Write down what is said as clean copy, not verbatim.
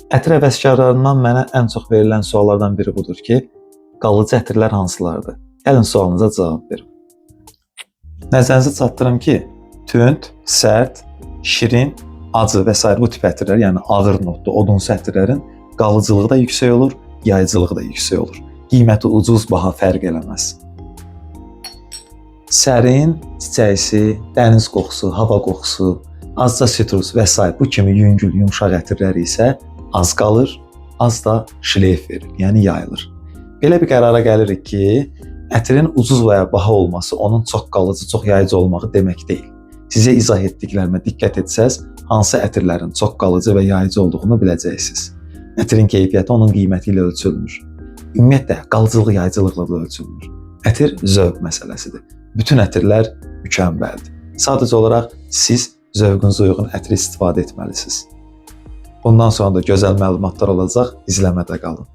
Ətir həvəskarlarından mənə ən çox verilən suallardan biri budur ki, qalıcı ətirlər hansılardır? Gəlin sualınıza cavab verin. Nəzərinizə çatdırım ki, tünd, sərt, şirin, acı və s. bu tip ətirlər, yəni ağır notlu, odunsu ətirlərin qalıcılığı da yüksək olur, yayıcılığı da yüksək olur. Qiyməti ucuz, baha fərq eləməz. Sərin, çiçəksi, dəniz qoxusu, hava qoxusu, azca sitrus və s. bu kimi yüngül, yumşaq ətirlər isə az qalır, az da şleyf verir, yəni yayılır. Belə bir qərara gəlirik ki, ətirin ucuz və ya baha olması onun çox qalıcı, çox yayıcı olmağı demək deyil. Sizə izah etdiklərimə diqqət etsəz, hansı ətirlərin çox qalıcı və yayıcı olduğunu biləcəksiniz. Ətirin keyfiyyəti onun qiyməti ilə ölçülmür. Ümumiyyətlə, qalıcılıq yayıcılıqla da ölçülmür. Ətir zövq məsələsidir. Bütün ətirlər mükəmməldir. Sadəcə olaraq siz zövqünüzə uyğun ətri istifadə etməlisiniz. Bundan sonra da gözəl məlumatlar olacaq, izləmədə qalın.